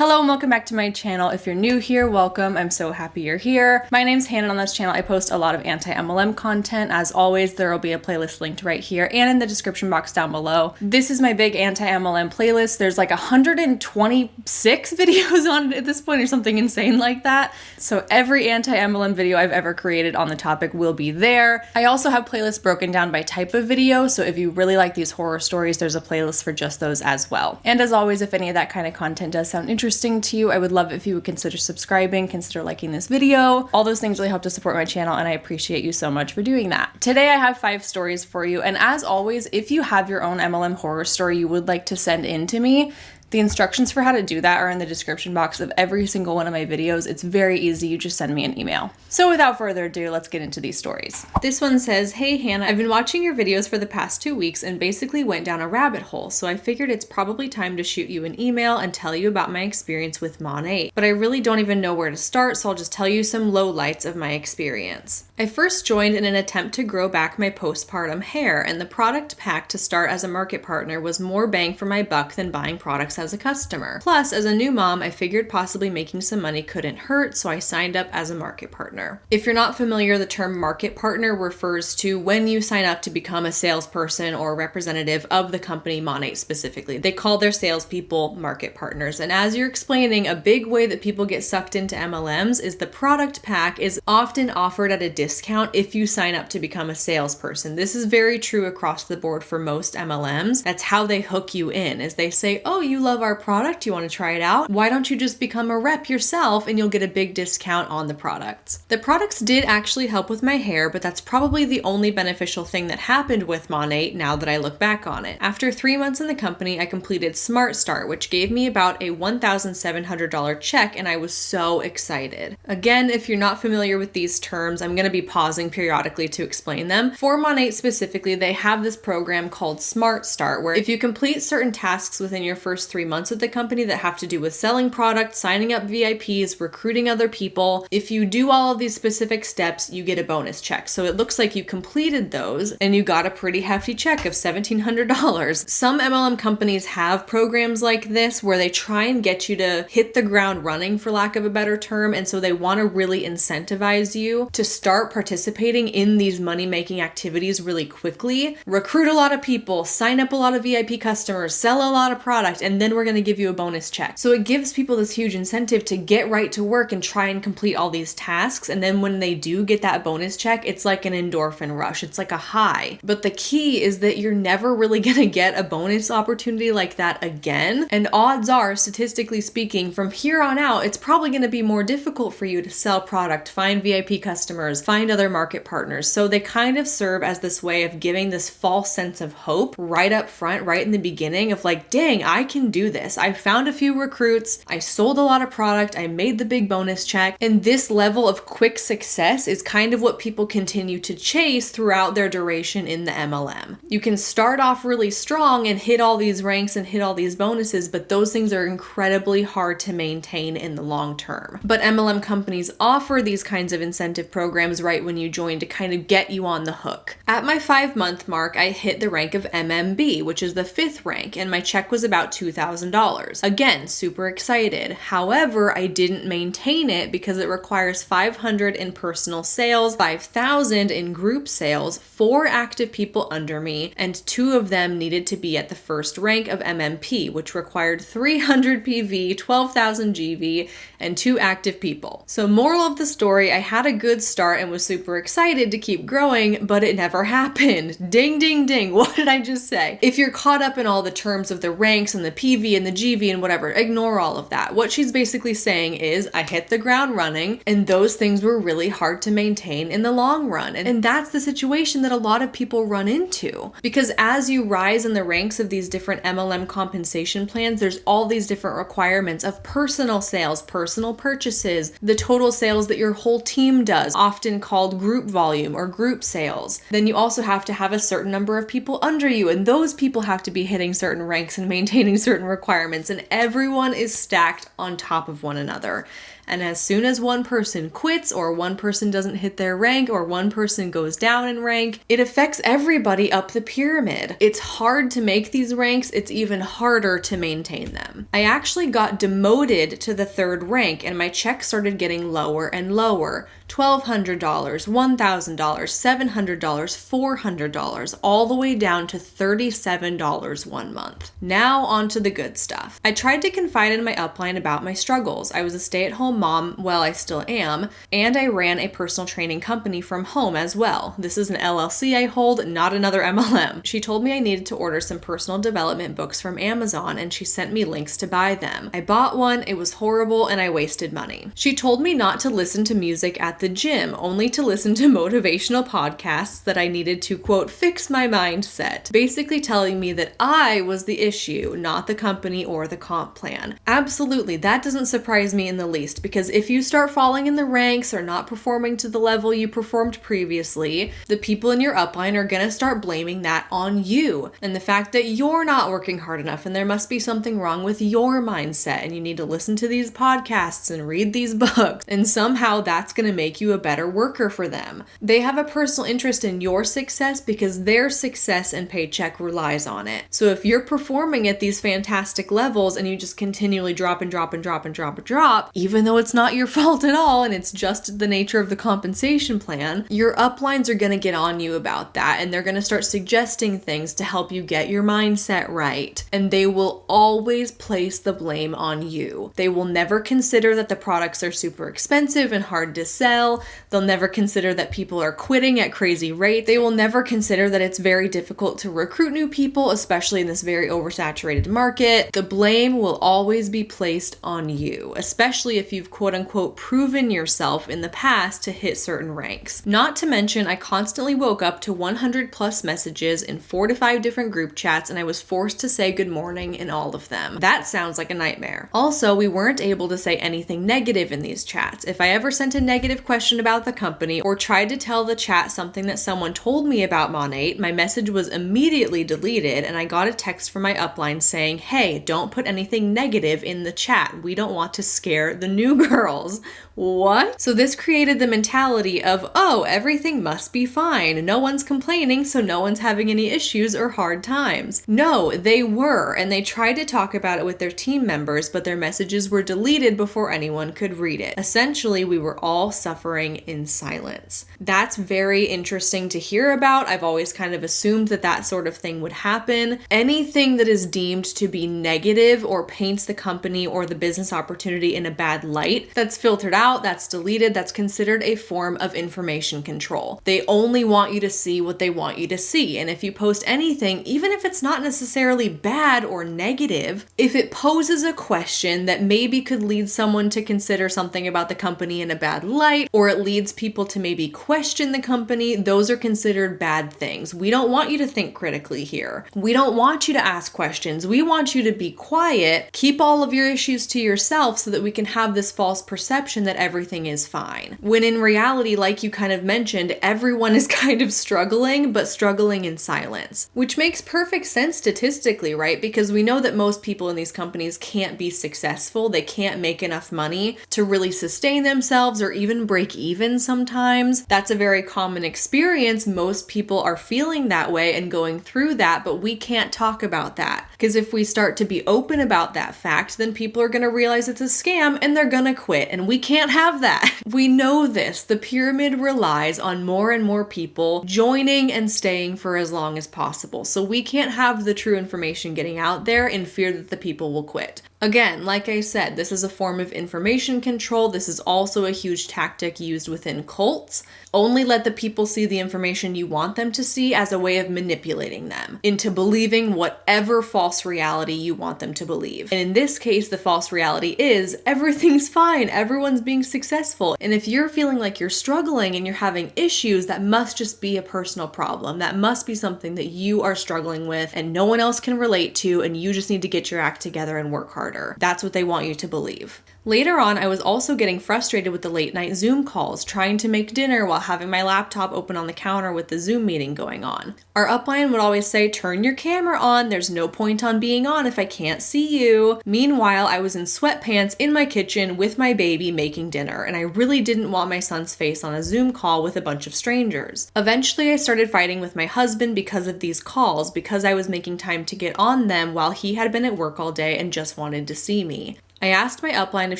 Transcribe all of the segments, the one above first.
Hello and welcome back to my channel. If you're new here, welcome. I'm so happy you're here. My name's Hannah. On this channel, I post a lot of anti-MLM content. As always, there will be a playlist linked right here and in the description box down below. This is my big anti-MLM playlist. There's like 126 videos on it at this point or something insane like that. So every anti-MLM video I've ever created on the topic will be there. I also have playlists broken down by type of video. So if you really like these horror stories, there's a playlist for just those as well. And as always, if any of that kind of content does sound interesting to you, I would love it if you would consider subscribing, consider liking this video. All those things really help to support my channel, and I appreciate you so much for doing that. Today I have 5 stories for you, and as always, if you have your own MLM horror story you would like to send in to me, the instructions for how to do that are in the description box of every single one of my videos. It's very easy. You just send me an email. So without further ado, let's get into these stories. This one says, "Hey Hannah, I've been watching your videos for the past 2 weeks and basically went down a rabbit hole. So I figured it's probably time to shoot you an email and tell you about my experience with MLM. But I really don't even know where to start, so I'll just tell you some lowlights of my experience. I first joined in an attempt to grow back my postpartum hair, and the product pack to start as a market partner was more bang for my buck than buying products as a customer. Plus, as a new mom, I figured possibly making some money couldn't hurt, so I signed up as a market partner." If you're not familiar, the term market partner refers to when you sign up to become a salesperson or a representative of the company MLM specifically. They call their salespeople market partners. And as you're explaining, a big way that people get sucked into MLMs is the product pack is often offered at a discount if you sign up to become a salesperson. This is very true across the board for most MLMs. That's how they hook you in, is they say, "Oh, you love our product, you want to try it out? Why don't you just become a rep yourself and you'll get a big discount on the products." The products did actually help with my hair, but that's probably the only beneficial thing that happened with MLM now that I look back on it. After 3 months in the company, I completed Smart Start, which gave me about a $1,700 check, and I was so excited. Again, if you're not familiar with these terms, I'm going to be pausing periodically to explain them. For MLM specifically, they have this program called Smart Start, where if you complete certain tasks within your first 3 months with the company that have to do with selling products, signing up VIPs, recruiting other people, if you do all of these specific steps, you get a bonus check. So it looks like you completed those and you got a pretty hefty check of $1,700. Some MLM companies have programs like this where they try and get you to hit the ground running, for lack of a better term, and so they want to really incentivize you to start participating in these money-making activities really quickly, recruit a lot of people, sign up a lot of VIP customers, sell a lot of product, and then we're going to give you a bonus check. So it gives people this huge incentive to get right to work and try and complete all these tasks. And then when they do get that bonus check, it's like an endorphin rush. It's like a high. But the key is that you're never really going to get a bonus opportunity like that again. And odds are, statistically speaking, from here on out, it's probably going to be more difficult for you to sell product, find VIP customers, find other market partners. So they kind of serve as this way of giving this false sense of hope right up front, right in the beginning of like, dang, I can do this. I found a few recruits, I sold a lot of product, I made the big bonus check, and this level of quick success is kind of what people continue to chase throughout their duration in the MLM. You can start off really strong and hit all these ranks and hit all these bonuses, but those things are incredibly hard to maintain in the long term. But MLM companies offer these kinds of incentive programs right when you join to kind of get you on the hook. At my 5-month mark, I hit the rank of MMB, which is the 5th rank, and my check was about $2,000. Again, super excited. However, I didn't maintain it because it requires 500 in personal sales, 5,000 in group sales, 4 active people under me, and 2 of them needed to be at the first rank of MMP, which required 300 PV, 12,000 GV, and 2 active people. So moral of the story, I had a good start and was super excited to keep growing, but it never happened. Ding, ding, ding. What did I just say? If you're caught up in all the terms of the ranks and the PV and the GV and whatever, ignore all of that. What she's basically saying is I hit the ground running and those things were really hard to maintain in the long run. And that's the situation that a lot of people run into, because as you rise in the ranks of these different MLM compensation plans, there's all these different requirements of personal sales, personal purchases, the total sales that your whole team does, often called group volume or group sales. Then you also have to have a certain number of people under you, and those people have to be hitting certain ranks and maintaining certain requirements, and everyone is stacked on top of one another. And as soon as one person quits or one person doesn't hit their rank or one person goes down in rank, it affects everybody up the pyramid. It's hard to make these ranks. It's even harder to maintain them. I actually got demoted to the 3rd rank and my check started getting lower and lower. $1,200, $1,000, $700, $400, all the way down to $37 one month. Now on to the good stuff. I tried to confide in my upline about my struggles. I was a stay-at-home mom, well, I still am, and I ran a personal training company from home as well. This is an LLC I hold, not another MLM. She told me I needed to order some personal development books from Amazon, and she sent me links to buy them. I bought one, it was horrible, and I wasted money. She told me not to listen to music at the gym, only to listen to motivational podcasts that I needed to, quote, fix my mindset, basically telling me that I was the issue, not the company or the comp plan. Absolutely, that doesn't surprise me in the least, because if you start falling in the ranks or not performing to the level you performed previously, the people in your upline are gonna start blaming that on you, and the fact that you're not working hard enough, and there must be something wrong with your mindset, and you need to listen to these podcasts and read these books, and somehow that's gonna make you a better worker for them. They have a personal interest in your success because their success and paycheck relies on it. So if you're performing at these fantastic levels and you just continually drop, even though it's not your fault at all and it's just the nature of the compensation plan, your uplines are going to get on you about that, and they're going to start suggesting things to help you get your mindset right. And they will always place the blame on you. They will never consider that the products are super expensive and hard to sell. They'll never consider that people are quitting at crazy rates. They will never consider that it's very difficult to recruit new people, especially in this very oversaturated market. The blame will always be placed on you, especially if you've quote unquote proven yourself in the past to hit certain ranks. Not to mention, I constantly woke up to 100 plus messages in 4 to 5 different group chats, and I was forced to say good morning in all of them. That sounds like a nightmare. Also, we weren't able to say anything negative in these chats. If I ever sent a negative question about the company or tried to tell the chat something that someone told me about Monat, my message was immediately deleted, and I got a text from my upline saying, hey, don't put anything negative in the chat. We don't want to scare the new girls. What? So this created the mentality of, oh, everything must be fine. No one's complaining, so no one's having any issues or hard times. No, they were, and they tried to talk about it with their team members, but their messages were deleted before anyone could read it. Essentially, we were all suffering in silence. That's very interesting to hear about. I've always kind of assumed that that sort of thing would happen. Anything that is deemed to be negative or paints the company or the business opportunity in a bad light, that's filtered out, that's deleted, that's considered a form of information control. They only want you to see what they want you to see. And if you post anything, even if it's not necessarily bad or negative, if it poses a question that maybe could lead someone to consider something about the company in a bad light, or it leads people to maybe question the company, those are considered bad things. We don't want you to think critically here. We don't want you to ask questions. We want you to be quiet, keep all of your issues to yourself so that we can have this false perception that everything is fine. When in reality, like you kind of mentioned, everyone is kind of struggling, but struggling in silence, which makes perfect sense statistically, right? Because we know that most people in these companies can't be successful. They can't make enough money to really sustain themselves or even break even sometimes. That's a very common experience. Most people are feeling that way and going through that, but we can't talk about that. Because if we start to be open about that fact, then people are going to realize it's a scam and they're going to quit. And we can't have that. We know this. The pyramid relies on more and more people joining and staying for as long as possible. So we can't have the true information getting out there in fear that the people will quit. Again, like I said, this is a form of information control. This is also a huge tactic used within cults. Only let the people see the information you want them to see as a way of manipulating them into believing whatever false reality you want them to believe. And in this case, the false reality is everything's fine. Everyone's being successful. And if you're feeling like you're struggling and you're having issues, that must just be a personal problem. That must be something that you are struggling with and no one else can relate to, and you just need to get your act together and work hard harder. That's what they want you to believe. Later on, I was also getting frustrated with the late night Zoom calls, trying to make dinner while having my laptop open on the counter with the Zoom meeting going on. Our upline would always say, turn your camera on, there's no point on being on if I can't see you. Meanwhile, I was in sweatpants in my kitchen with my baby making dinner, and I really didn't want my son's face on a Zoom call with a bunch of strangers. Eventually, I started fighting with my husband because of these calls, because I was making time to get on them while he had been at work all day and just wanted to see me. I asked my upline if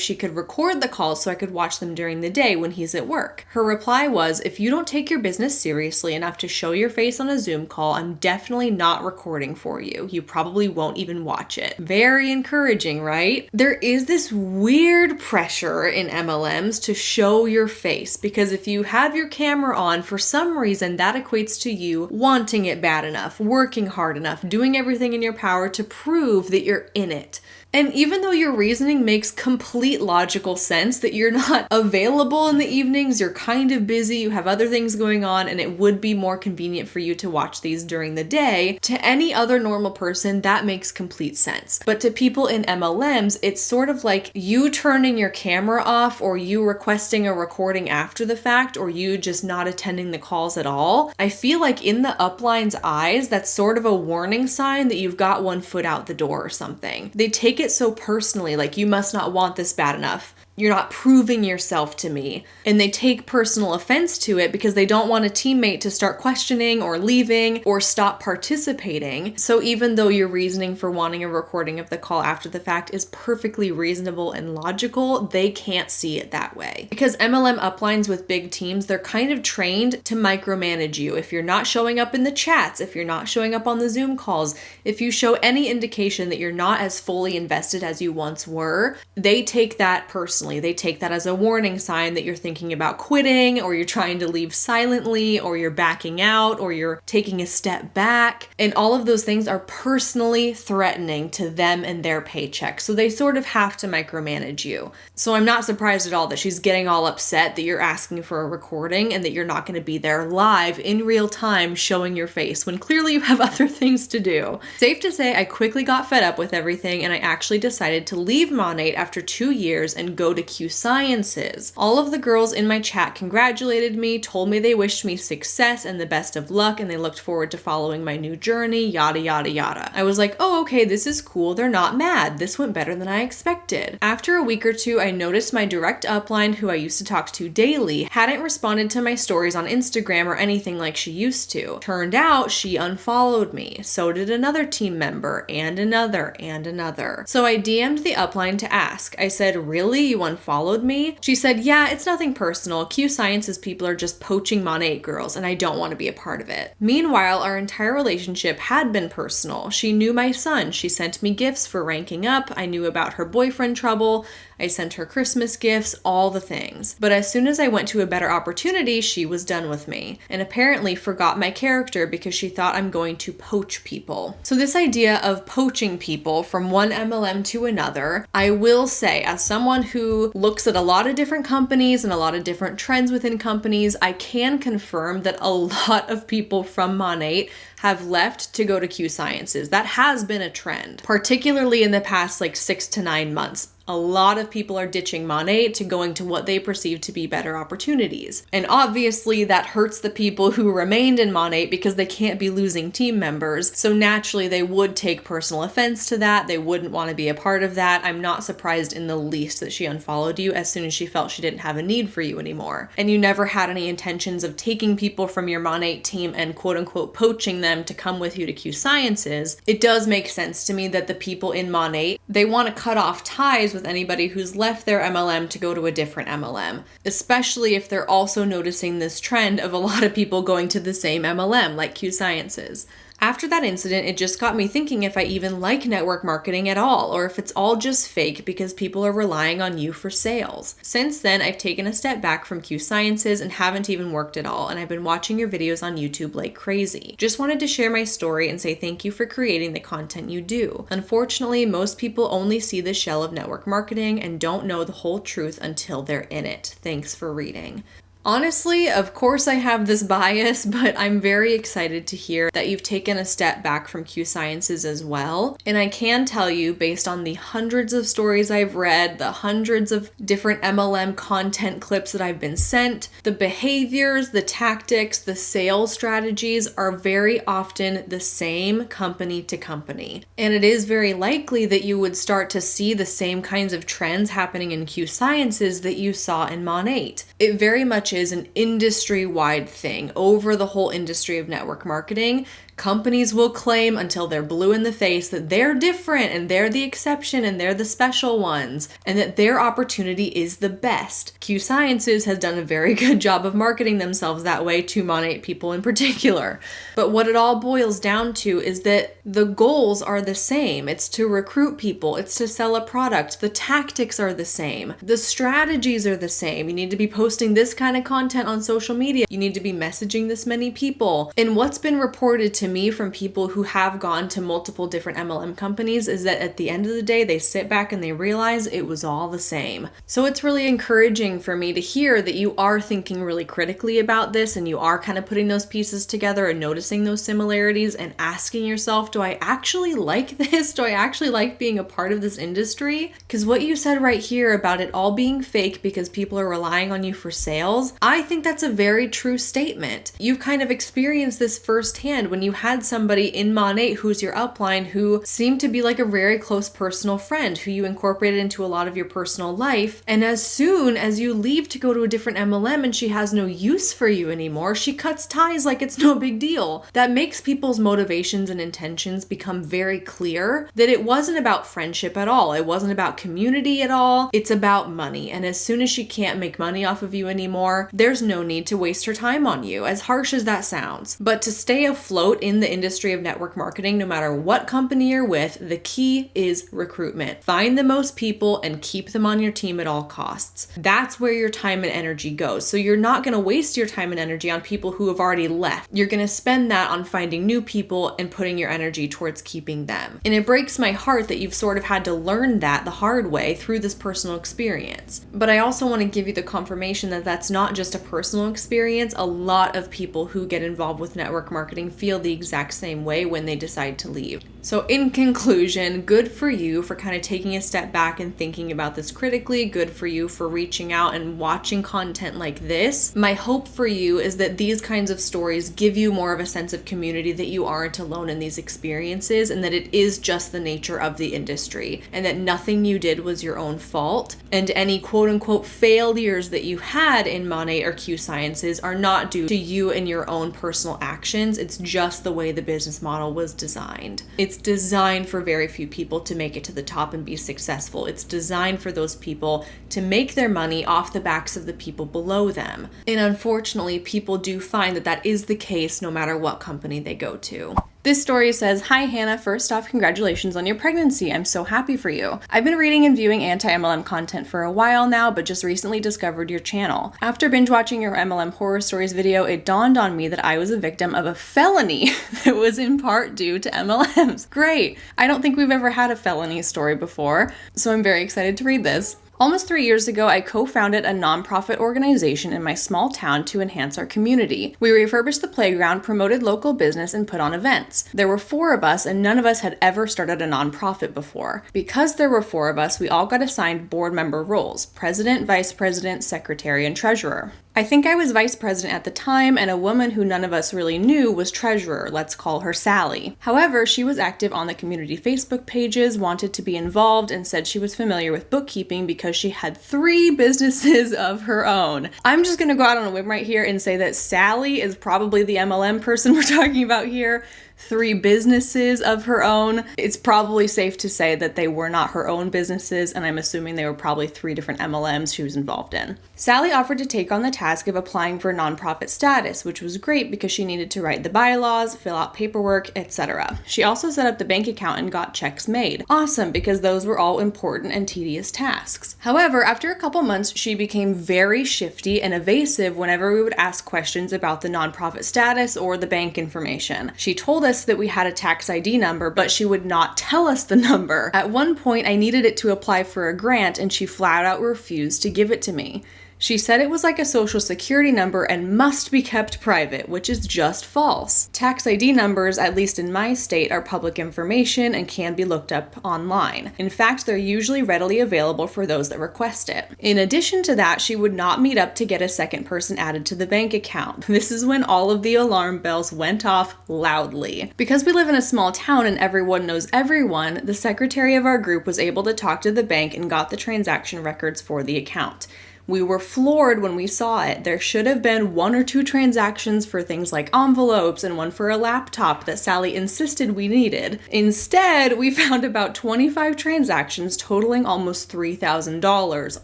she could record the calls so I could watch them during the day when he's at work. Her reply was, if you don't take your business seriously enough to show your face on a Zoom call, I'm definitely not recording for you. You probably won't even watch it. Very encouraging, right? There is this weird pressure in MLMs to show your face, because if you have your camera on, for some reason that equates to you wanting it bad enough, working hard enough, doing everything in your power to prove that you're in it. And even though your reasoning makes complete logical sense that you're not available in the evenings, you're kind of busy, you have other things going on, and it would be more convenient for you to watch these during the day, to any other normal person, that makes complete sense. But to people in MLMs, it's sort of like you turning your camera off, or you requesting a recording after the fact, or you just not attending the calls at all. I feel like in the upline's eyes, that's sort of a warning sign that you've got one foot out the door or something. They take it so personally, like you must not want this bad enough. You're not proving yourself to me. And they take personal offense to it because they don't want a teammate to start questioning or leaving or stop participating. So even though your reasoning for wanting a recording of the call after the fact is perfectly reasonable and logical, they can't see it that way. Because MLM uplines with big teams, they're kind of trained to micromanage you. If you're not showing up in the chats, if you're not showing up on the Zoom calls, if you show any indication that you're not as fully invested as you once were, they take that personally. They take that as a warning sign that you're thinking about quitting, or you're trying to leave silently, or you're backing out, or you're taking a step back. And all of those things are personally threatening to them and their paycheck. So they sort of have to micromanage you. So I'm not surprised at all that she's getting all upset that you're asking for a recording and that you're not going to be there live in real time showing your face when clearly you have other things to do. Safe to say, I quickly got fed up with everything, and I actually decided to leave Monate after 2 years and go to Q Sciences. All of the girls in my chat congratulated me, told me they wished me success and the best of luck, and they looked forward to following my new journey, yada yada yada. I was like, oh okay, this is cool, they're not mad, this went better than I expected. After a week or two, I noticed my direct upline, who I used to talk to daily, hadn't responded to my stories on Instagram or anything like she used to. Turned out she unfollowed me. So did another team member, and another, and another. So I DM'd the upline to ask. I said, really? You unfollowed me? She said, yeah, it's nothing personal. Q Sciences people are just poaching Monate girls, and I don't want to be a part of it. Meanwhile, our entire relationship had been personal. She knew my son. She sent me gifts for ranking up. I knew about her boyfriend trouble. I sent her Christmas gifts, all the things. But as soon as I went to a better opportunity, she was done with me, and apparently forgot my character because she thought I'm going to poach people. So this idea of poaching people from one MLM to another, I will say, as someone who looks at a lot of different companies and a lot of different trends within companies, I can confirm that a lot of people from Monate have left to go to Q Sciences. That has been a trend, particularly in the past 6 to 9 months. A lot of people are ditching Monate to going to what they perceive to be better opportunities. And obviously that hurts the people who remained in Monate because they can't be losing team members. So naturally they would take personal offense to that. They wouldn't want to be a part of that. I'm not surprised in the least that she unfollowed you as soon as she felt she didn't have a need for you anymore. And you never had any intentions of taking people from your Monate team and quote unquote poaching them to come with you to Q Sciences. It does make sense to me that the people in Monate, they want to cut off ties with anybody who's left their MLM to go to a different MLM, especially if they're also noticing this trend of a lot of people going to the same MLM like Q Sciences. After that incident, it just got me thinking if I even like network marketing at all, or if it's all just fake because people are relying on you for sales. Since then, I've taken a step back from Q Sciences and haven't even worked at all, and I've been watching your videos on YouTube like crazy. Just wanted to share my story and say thank you for creating the content you do. Unfortunately, most people only see the shell of network marketing and don't know the whole truth until they're in it. Thanks for reading. Honestly, of course I have this bias, but I'm very excited to hear that you've taken a step back from Q Sciences as well. And I can tell you, based on the hundreds of stories I've read, the hundreds of different MLM content clips that I've been sent, the behaviors, the tactics, the sales strategies are very often the same company to company. And it is very likely that you would start to see the same kinds of trends happening in Q Sciences that you saw in Mon 8. It very much is an industry-wide thing over the whole industry of network marketing. Companies will claim until they're blue in the face that they're different and they're the exception and they're the special ones and that their opportunity is the best. Q Sciences has done a very good job of marketing themselves that way to Mon 8 people in particular. But what it all boils down to is that the goals are the same. It's to recruit people. It's to sell a product. The tactics are the same. The strategies are the same. You need to be posting this kind of content on social media. You need to be messaging this many people. And what's been reported to me from people who have gone to multiple different MLM companies is that at the end of the day, they sit back and they realize it was all the same. So it's really encouraging for me to hear that you are thinking really critically about this and you are kind of putting those pieces together and noticing those similarities and asking yourself, do I actually like this? Do I actually like being a part of this industry? Because what you said right here about it all being fake because people are relying on you for sales, I think that's a very true statement. You've kind of experienced this firsthand when you had somebody in Mon 8 who's your upline who seemed to be like a very close personal friend who you incorporated into a lot of your personal life. And as soon as you leave to go to a different MLM and she has no use for you anymore, she cuts ties like it's no big deal. That makes people's motivations and intentions become very clear that it wasn't about friendship at all. It wasn't about community at all. It's about money. And as soon as she can't make money off of you anymore, there's no need to waste her time on you, as harsh as that sounds. But to stay afloat in the industry of network marketing, no matter what company you're with, the key is recruitment. Find the most people and keep them on your team at all costs. That's where your time and energy goes. So you're not going to waste your time and energy on people who have already left. You're going to spend that on finding new people and putting your energy towards keeping them. And it breaks my heart that you've sort of had to learn that the hard way through this personal experience. But I also want to give you the confirmation that that's not just a personal experience. A lot of people who get involved with network marketing feel the exact same way when they decide to leave. So in conclusion, good for you for kind of taking a step back and thinking about this critically. Good for you for reaching out and watching content like this. My hope for you is that these kinds of stories give you more of a sense of community, that you aren't alone in these experiences and that it is just the nature of the industry and that nothing you did was your own fault, and any quote unquote failures that you had in Mon 8 or Q Sciences are not due to you and your own personal actions. It's just the way the business model was designed. It's designed for very few people to make it to the top and be successful. It's designed for those people to make their money off the backs of the people below them. And unfortunately, people do find that that is the case no matter what company they go to. This story says, "Hi Hannah, first off, congratulations on your pregnancy. I'm so happy for you. I've been reading and viewing anti-MLM content for a while now, but just recently discovered your channel. After binge watching your MLM horror stories video, it dawned on me that I was a victim of a felony that was in part due to MLMs. Great. I don't think we've ever had a felony story before, so I'm very excited to read this. Almost 3 years ago, I co-founded a nonprofit organization in my small town to enhance our community. We refurbished the playground, promoted local business, and put on events. There were 4 of us, and none of us had ever started a nonprofit before. Because there were 4 of us, we all got assigned board member roles: president, vice president, secretary, and treasurer. I think I was vice president at the time, and a woman who none of us really knew was treasurer. Let's call her Sally. However, she was active on the community Facebook pages, wanted to be involved, and said she was familiar with bookkeeping because she had 3 businesses of her own. I'm just gonna go out on a whim right here and say that Sally is probably the MLM person we're talking about here. 3 businesses of her own. It's probably safe to say that they were not her own businesses, and I'm assuming they were probably 3 different MLMs she was involved in. Sally offered to take on the task of applying for nonprofit status, which was great because she needed to write the bylaws, fill out paperwork, etc. She also set up the bank account and got checks made. Awesome, because those were all important and tedious tasks. However, after a couple months, she became very shifty and evasive whenever we would ask questions about the nonprofit status or the bank information. She told us that we had a tax ID number, but she would not tell us the number. At one point, I needed it to apply for a grant, and she flat out refused to give it to me. She said it was like a social security number and must be kept private, which is just false. Tax ID numbers, at least in my state, are public information and can be looked up online. In fact, they're usually readily available for those that request it. In addition to that, she would not meet up to get a second person added to the bank account. This is when all of the alarm bells went off loudly. Because we live in a small town and everyone knows everyone, the secretary of our group was able to talk to the bank and got the transaction records for the account. We were floored when we saw it. There should have been 1 or 2 transactions for things like envelopes and one for a laptop that Sally insisted we needed. Instead, we found about 25 transactions totaling almost $3,000,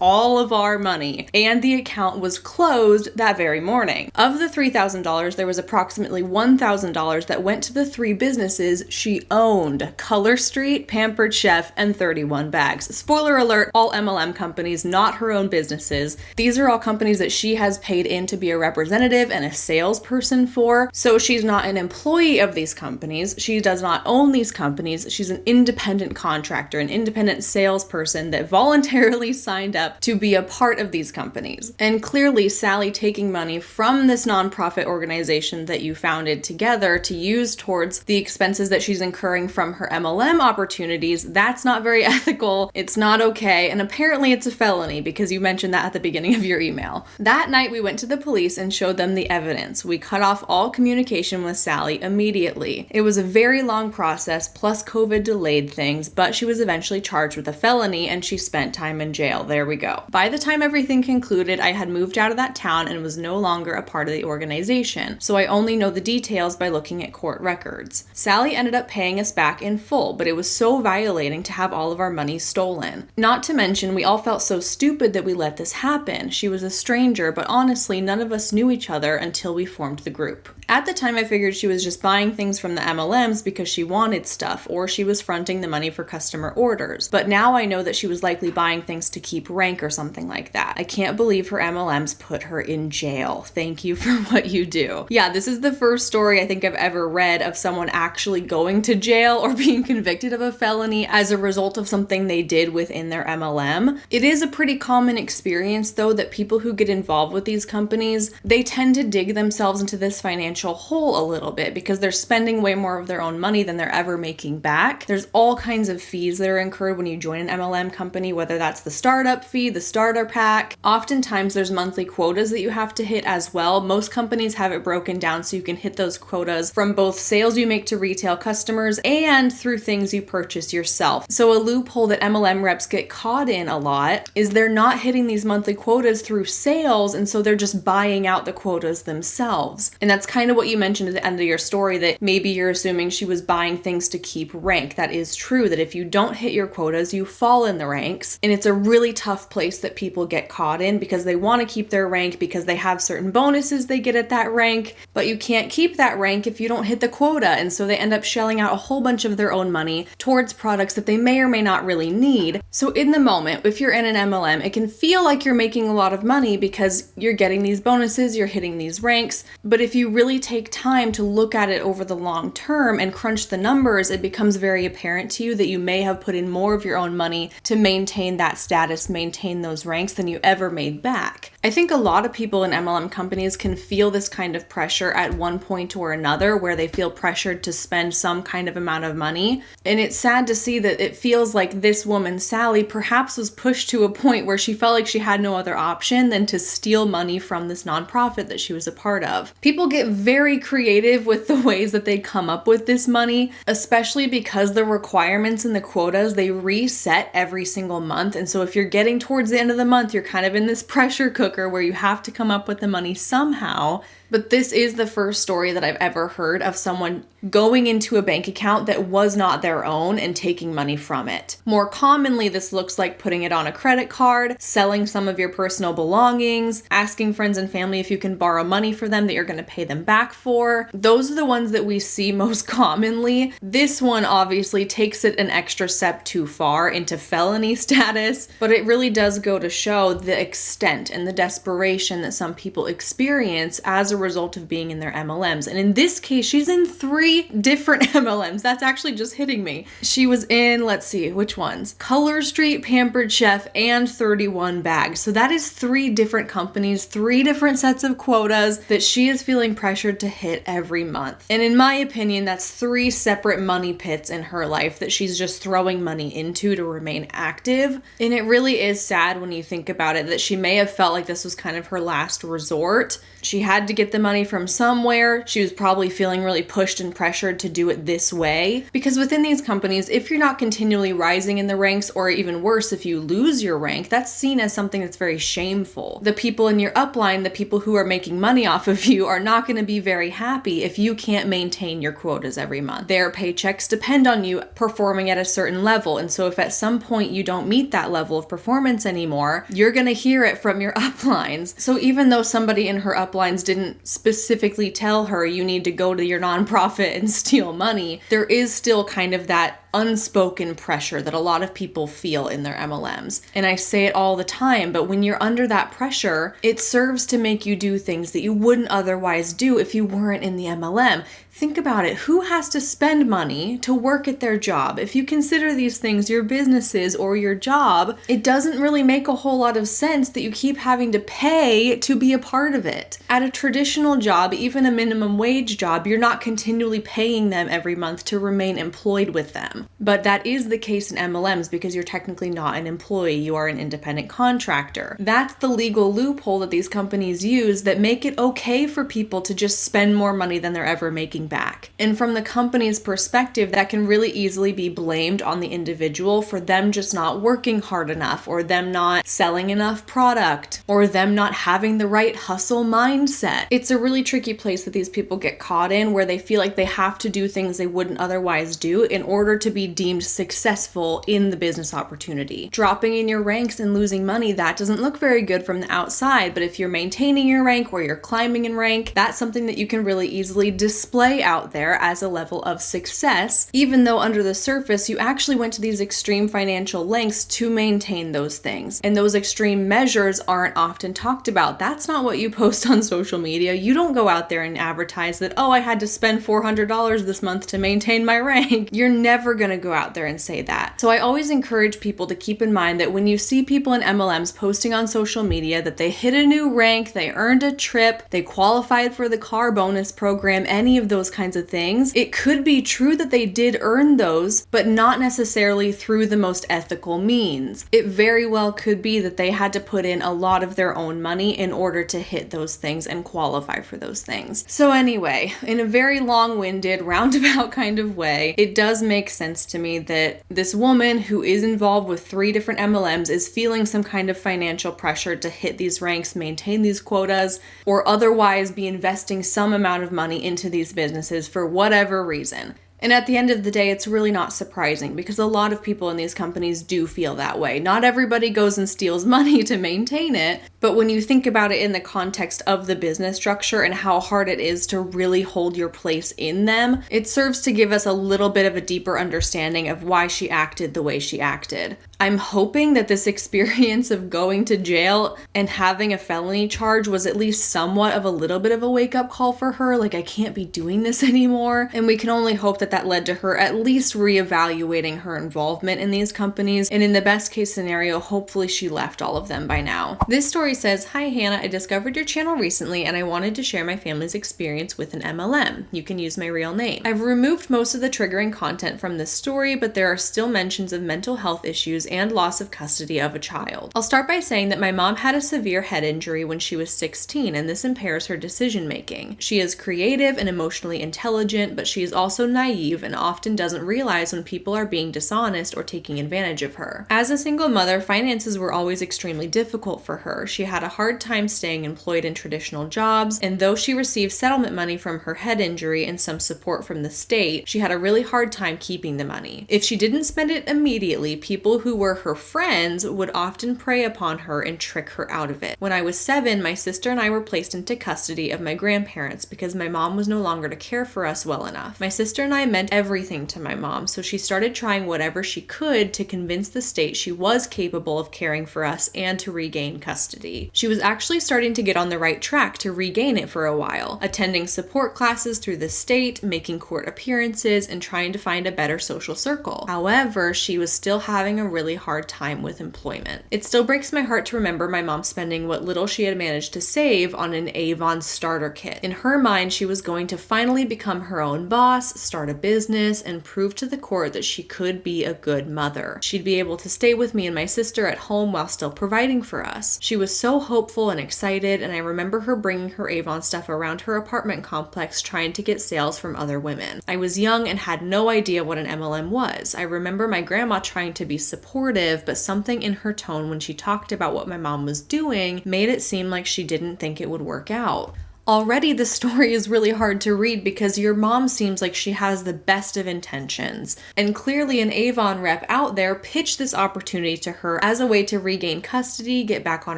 all of our money, and the account was closed that very morning. Of the $3,000, there was approximately $1,000 that went to the 3 businesses she owned: Color Street, Pampered Chef, and 31 Bags. Spoiler alert, all MLM companies, not her own businesses. These are all companies that she has paid in to be a representative and a salesperson for. So she's not an employee of these companies. She does not own these companies. She's an independent contractor, an independent salesperson that voluntarily signed up to be a part of these companies. And clearly, Sally taking money from this nonprofit organization that you founded together to use towards the expenses that she's incurring from her MLM opportunities, that's not very ethical. It's not okay. And apparently it's a felony because you mentioned that at the beginning of your email. That night, we went to the police and showed them the evidence. We cut off all communication with Sally immediately. It was a very long process, plus COVID delayed things, but she was eventually charged with a felony and she spent time in jail. There we go. By the time everything concluded, I had moved out of that town and was no longer a part of the organization, so I only know the details by looking at court records. Sally ended up paying us back in full, but it was so violating to have all of our money stolen. Not to mention, we all felt so stupid that we let this happen. She was a stranger, but honestly, none of us knew each other until we formed the group. At the time, I figured she was just buying things from the MLMs because she wanted stuff, or she was fronting the money for customer orders. But now I know that she was likely buying things to keep rank or something like that. I can't believe her MLMs put her in jail. Thank you for what you do. Yeah, this is the first story I think I've ever read of someone actually going to jail or being convicted of a felony as a result of something they did within their MLM. It is a pretty common experience, though, that people who get involved with these companies, they tend to dig themselves into this financial hole a little bit because they're spending way more of their own money than they're ever making back. There's all kinds of fees that are incurred when you join an MLM company, whether that's the startup fee, the starter pack. Oftentimes there's monthly quotas that you have to hit as well. Most companies have it broken down so you can hit those quotas from both sales you make to retail customers and through things you purchase yourself. So a loophole that MLM reps get caught in a lot is they're not hitting these monthly quotas through sales, and so they're just buying out the quotas themselves. And that's kind of what you mentioned at the end of your story, that maybe you're assuming she was buying things to keep rank. That is true, that if you don't hit your quotas, you fall in the ranks, and it's a really tough place that people get caught in because they want to keep their rank because they have certain bonuses they get at that rank, but you can't keep that rank if you don't hit the quota, and so they end up shelling out a whole bunch of their own money towards products that they may or may not really need. So in the moment, if you're in an MLM, it can feel like you're making a lot of money because you're getting these bonuses, you're hitting these ranks, but if you really take time to look at it over the long term and crunch the numbers, it becomes very apparent to you that you may have put in more of your own money to maintain that status, maintain those ranks than you ever made back. I think a lot of people in MLM companies can feel this kind of pressure at one point or another where they feel pressured to spend some kind of amount of money. And it's sad to see that it feels like this woman, Sally, perhaps was pushed to a point where she felt like she had no other option than to steal money from this nonprofit that she was a part of. People get very creative with the ways that they come up with this money, especially because the requirements and the quotas, they reset every single month. And so if you're getting towards the end of the month, you're kind of in this pressure cooker where you have to come up with the money somehow. But this is the first story that I've ever heard of someone going into a bank account that was not their own and taking money from it. More commonly, this looks like putting it on a credit card, selling some of your personal belongings, asking friends and family if you can borrow money for them that you're going to pay them back for. Those are the ones that we see most commonly. This one obviously takes it an extra step too far into felony status, but it really does go to show the extent and the desperation that some people experience as a result of being in their MLMs. And in this case, she's in 3 3 different MLMs. That's actually just hitting me. She was in, let's see, which ones? Color Street, Pampered Chef, and 31 Bags. So that is 3 different companies, 3 different sets of quotas that she is feeling pressured to hit every month. And in my opinion, that's 3 separate money pits in her life that she's just throwing money into to remain active. And it really is sad when you think about it that she may have felt like this was kind of her last resort. She had to get the money from somewhere. She was probably feeling really pushed and pressured to do it this way. Because within these companies, if you're not continually rising in the ranks, or even worse, if you lose your rank, that's seen as something that's very shameful. The people in your upline, the people who are making money off of you, are not going to be very happy if you can't maintain your quotas every month. Their paychecks depend on you performing at a certain level. And so if at some point you don't meet that level of performance anymore, you're going to hear it from your uplines. So even though somebody in her uplines didn't specifically tell her you need to go to your nonprofit and steal money, there is still kind of that unspoken pressure that a lot of people feel in their MLMs. And I say it all the time, but when you're under that pressure, it serves to make you do things that you wouldn't otherwise do if you weren't in the MLM. Think about it. Who has to spend money to work at their job? If you consider these things your businesses or your job, it doesn't really make a whole lot of sense that you keep having to pay to be a part of it. At a traditional job, even a minimum wage job, you're not continually paying them every month to remain employed with them. But that is the case in MLMs because you're technically not an employee, you are an independent contractor. That's the legal loophole that these companies use that make it okay for people to just spend more money than they're ever making back. And from the company's perspective, that can really easily be blamed on the individual for them just not working hard enough, or them not selling enough product, or them not having the right hustle mindset. It's a really tricky place that these people get caught in, where they feel like they have to do things they wouldn't otherwise do in order to be deemed successful in the business opportunity. Dropping in your ranks and losing money, that doesn't look very good from the outside, but if you're maintaining your rank or you're climbing in rank, that's something that you can really easily display out there as a level of success, even though under the surface you actually went to these extreme financial lengths to maintain those things. And those extreme measures aren't often talked about. That's not what you post on social media. You don't go out there and advertise that, oh, I had to spend $400 this month to maintain my rank. You're never going to go out there and say that. So I always encourage people to keep in mind that when you see people in MLMs posting on social media that they hit a new rank, they earned a trip, they qualified for the car bonus program, any of those kinds of things, it could be true that they did earn those, but not necessarily through the most ethical means. It very well could be that they had to put in a lot of their own money in order to hit those things and qualify for those things. So anyway, in a very long-winded, roundabout kind of way, it does make sense to me that this woman who is involved with 3 different MLMs is feeling some kind of financial pressure to hit these ranks, maintain these quotas, or otherwise be investing some amount of money into these businesses for whatever reason. And at the end of the day, it's really not surprising because a lot of people in these companies do feel that way. Not everybody goes and steals money to maintain it, but when you think about it in the context of the business structure and how hard it is to really hold your place in them, it serves to give us a little bit of a deeper understanding of why she acted the way she acted. I'm hoping that this experience of going to jail and having a felony charge was at least somewhat of a little bit of a wake-up call for her, like I can't be doing this anymore. And we can only hope that that led to her at least reevaluating her involvement in these companies, and in the best case scenario, hopefully she left all of them by now. This story says, "Hi Hannah, I discovered your channel recently and I wanted to share my family's experience with an MLM. You can use my real name. I've removed most of the triggering content from this story, but there are still mentions of mental health issues and loss of custody of a child. I'll start by saying that my mom had a severe head injury when she was 16, and this impairs her decision making. She is creative and emotionally intelligent, but she is also naive and often doesn't realize when people are being dishonest or taking advantage of her. As a single mother, finances were always extremely difficult for her. She had a hard time staying employed in traditional jobs, and though she received settlement money from her head injury and some support from the state, she had a really hard time keeping the money. If she didn't spend it immediately, people who were her friends would often prey upon her and trick her out of it. When I was 7, my sister and I were placed into custody of my grandparents because my mom was no longer to care for us well enough. My sister and I meant everything to my mom, so she started trying whatever she could to convince the state she was capable of caring for us and to regain custody. She was actually starting to get on the right track to regain it for a while, attending support classes through the state, making court appearances, and trying to find a better social circle. However, she was still having a really hard time with employment. It still breaks my heart to remember my mom spending what little she had managed to save on an Avon starter kit. In her mind, she was going to finally become her own boss, start a business, and prove to the court that she could be a good mother. She'd be able to stay with me and my sister at home while still providing for us. She was so hopeful and excited, and I remember her bringing her Avon stuff around her apartment complex trying to get sales from other women. I was young and had no idea what an MLM was. I remember my grandma trying to be supportive, but something in her tone when she talked about what my mom was doing made it seem like she didn't think it would work out. Already the story is really hard to read because your mom seems like she has the best of intentions. And clearly an Avon rep out there pitched this opportunity to her as a way to regain custody, get back on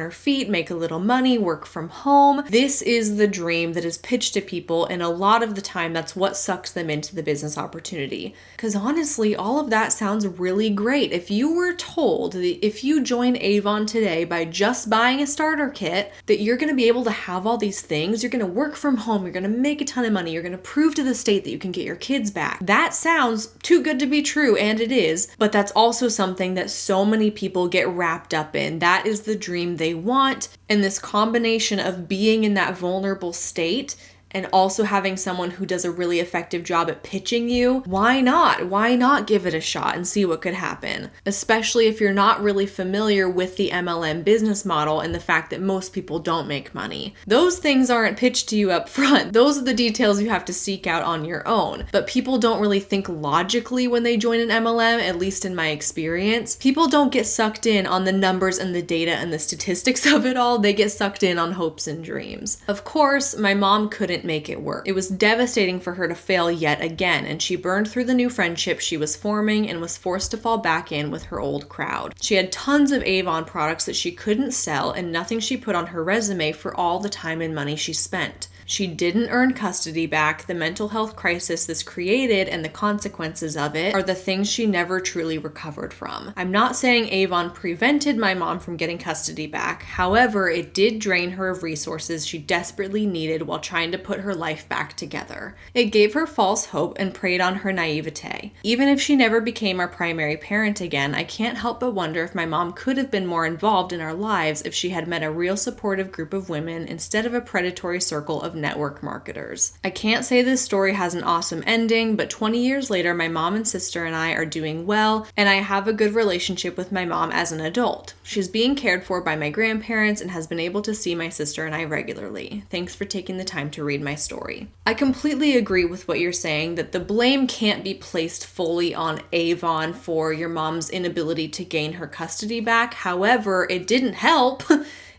her feet, make a little money, work from home. This is the dream that is pitched to people, and a lot of the time that's what sucks them into the business opportunity. Because honestly, all of that sounds really great. If you were told that if you join Avon today by just buying a starter kit, that you're going to be able to have all these things, you're going to work from home, you're going to make a ton of money, you're going to prove to the state that you can get your kids back. That sounds too good to be true, and it is, but that's also something that so many people get wrapped up in. That is the dream they want, and this combination of being in that vulnerable state and also having someone who does a really effective job at pitching you, why not? Why not give it a shot and see what could happen? Especially if you're not really familiar with the MLM business model and the fact that most people don't make money. Those things aren't pitched to you up front. Those are the details you have to seek out on your own. But people don't really think logically when they join an MLM, at least in my experience. People don't get sucked in on the numbers and the data and the statistics of it all. They get sucked in on hopes and dreams. Of course, my mom couldn't make it work. It was devastating for her to fail yet again, and she burned through the new friendship she was forming and was forced to fall back in with her old crowd. She had tons of Avon products that she couldn't sell and nothing she put on her resume for all the time and money she spent. She didn't earn custody back. The mental health crisis this created and the consequences of it are the things she never truly recovered from. I'm not saying Avon prevented my mom from getting custody back. However, it did drain her of resources she desperately needed while trying to put her life back together. It gave her false hope and preyed on her naivete. Even if she never became our primary parent again, I can't help but wonder if my mom could have been more involved in our lives if she had met a real supportive group of women instead of a predatory circle of network marketers. I can't say this story has an awesome ending, but 20 years later, my mom and sister and I are doing well, and I have a good relationship with my mom as an adult. She's being cared for by my grandparents and has been able to see my sister and I regularly. Thanks for taking the time to read my story. I completely agree with what you're saying, that the blame can't be placed fully on Avon for your mom's inability to gain her custody back. However, it didn't help.